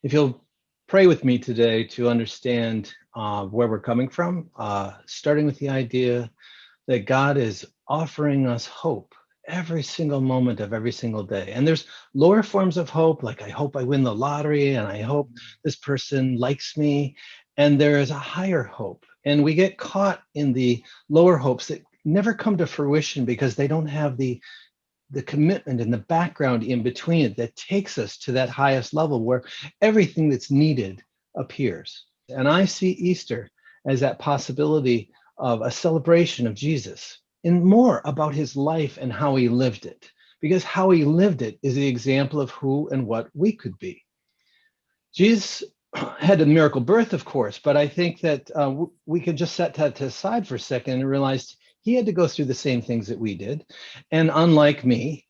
If you'll pray with me today to understand where we're coming from, starting with the idea that God is offering us hope every single moment of every single day. And there's lower forms of hope, like I hope I win the lottery and I hope this person likes me. And there is a higher hope. And we get caught in the lower hopes that never come to fruition because they don't have the commitment and the background in between it that takes us to that highest level where everything that's needed appears. And I see Easter as that possibility of a celebration of Jesus and more about his life and how he lived it, because how he lived it is the example of who and what we could be. Jesus had a miracle birth, of course, but I think that we could just set that aside for a second and realize he had to go through the same things that we did. And unlike me,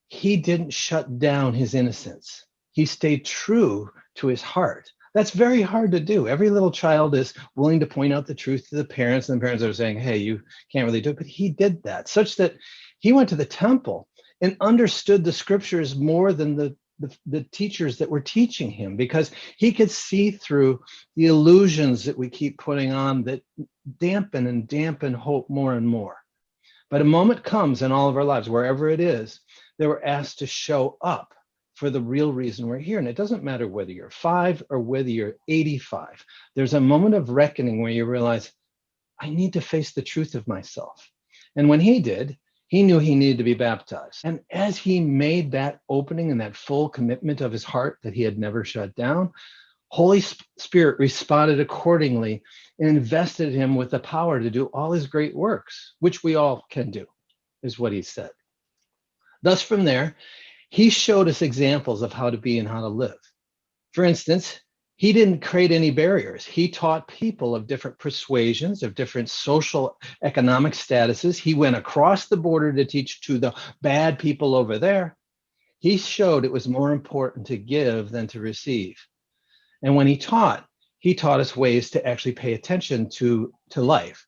he didn't shut down his innocence. He stayed true to his heart. That's very hard to do. Every little child is willing to point out the truth to the parents, and the parents are saying, hey, you can't really do it. But he did that, such that he went to the temple and understood the scriptures more than the teachers that were teaching him, because he could see through the illusions that we keep putting on that dampen hope more and more. But a moment comes in all of our lives, wherever it is, that we're asked to show up for the real reason we're here. And it doesn't matter whether you're 5 or whether you're 85. There's a moment of reckoning where you realize, I need to face the truth of myself. And when he did, he knew he needed to be baptized. And as he made that opening and that full commitment of his heart that he had never shut down, Holy Spirit responded accordingly and invested him with the power to do all his great works, which we all can do, is what he said. Thus, from there, he showed us examples of how to be and how to live. For instance, he didn't create any barriers. He taught people of different persuasions, of different social economic statuses. He went across the border to teach to the bad people over there. He showed it was more important to give than to receive. And when he taught us ways to actually pay attention to life.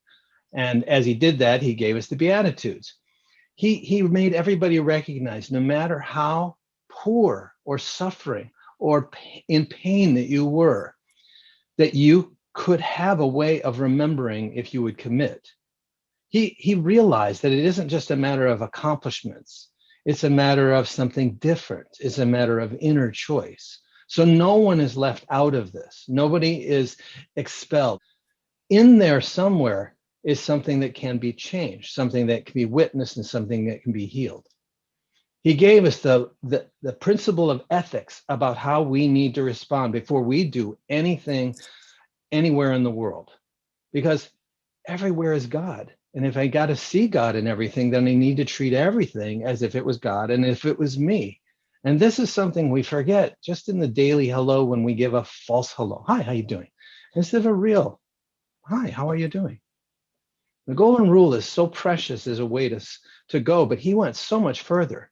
And as he did that, he gave us the Beatitudes. He made everybody recognize, no matter how poor or suffering or in pain that you were, that you could have a way of remembering if you would commit. He realized that it isn't just a matter of accomplishments. It's a matter of something different. It's a matter of inner choice. So no one is left out of this. Nobody is expelled. In there somewhere is something that can be changed, something that can be witnessed, and something that can be healed. He gave us the principle of ethics about how we need to respond before we do anything anywhere in the world, because everywhere is God. And if I got to see God in everything, then I need to treat everything as if it was God and if it was me. And this is something we forget just in the daily hello when we give a false hello. Hi, how you doing? Instead of a real, hi, how are you doing? The golden rule is so precious as a way to go, but he went so much further.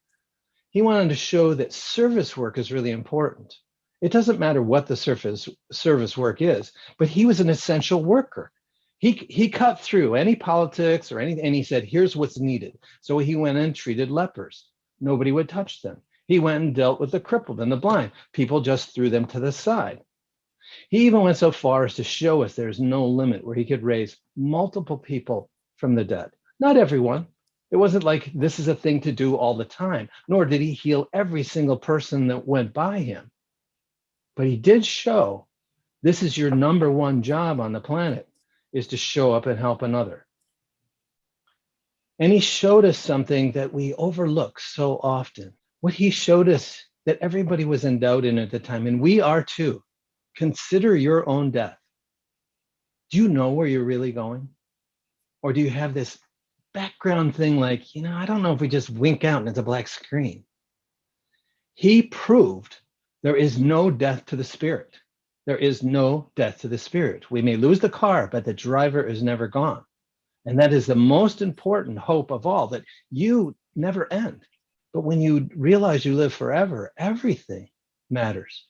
He wanted to show that service work is really important. It doesn't matter what the service work is, but he was an essential worker. He cut through any politics or anything, and he said, here's what's needed. So he went and treated lepers. Nobody would touch them. He went and dealt with the crippled and the blind. People just threw them to the side. He even went so far as to show us there's no limit where he could raise multiple people from the dead. Not everyone. It wasn't like this is a thing to do all the time, nor did he heal every single person that went by him. But he did show this is your number one job on the planet, is to show up and help another. And he showed us something that we overlook so often. What he showed us that everybody was endowed in at the time, and we are too. Consider your own death. Do you know where you're really going? Or do you have this background thing like, I don't know if we just wink out and it's a black screen. He proved there is no death to the spirit. There is no death to the spirit. We may lose the car, but the driver is never gone. And that is the most important hope of all, that you never end. But when you realize you live forever, everything matters.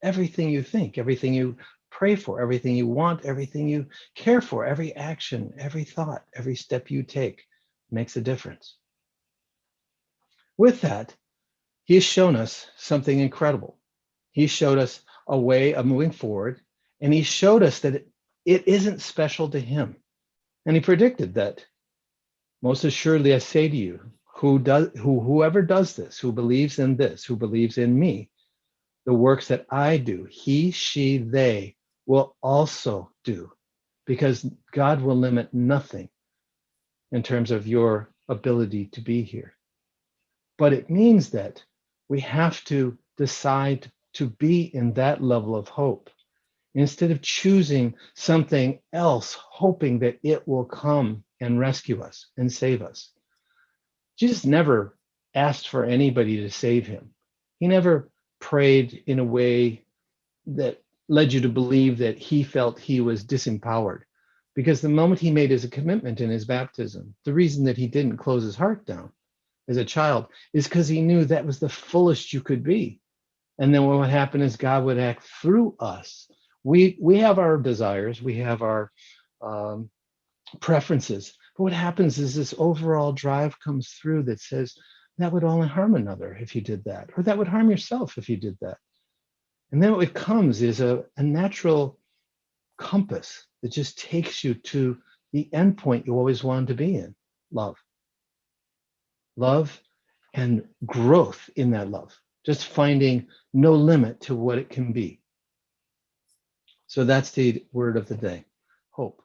Everything you think, everything you pray for, everything you want, everything you care for, every action, every thought, every step you take makes a difference. With that, he has shown us something incredible. He showed us a way of moving forward. And he showed us that it isn't special to him. And he predicted that, most assuredly I say to you, whoever does this, who believes in this, who believes in me, the works that I do, he, she, they will also do, because God will limit nothing in terms of your ability to be here. But it means that we have to decide to be in that level of hope instead of choosing something else, hoping that it will come and rescue us and save us. Jesus never asked for anybody to save him. He never prayed in a way that led you to believe that he felt he was disempowered. Because the moment he made his commitment in his baptism, the reason that he didn't close his heart down as a child is because he knew that was the fullest you could be. And then what would happen is God would act through us. We have our desires, we have our preferences. But what happens is this overall drive comes through that says that would only harm another if you did that, or that would harm yourself if you did that. And then what comes is a natural compass that just takes you to the end point you always wanted to be in: love. Love and growth in that love, just finding no limit to what it can be. So that's the word of the day: hope.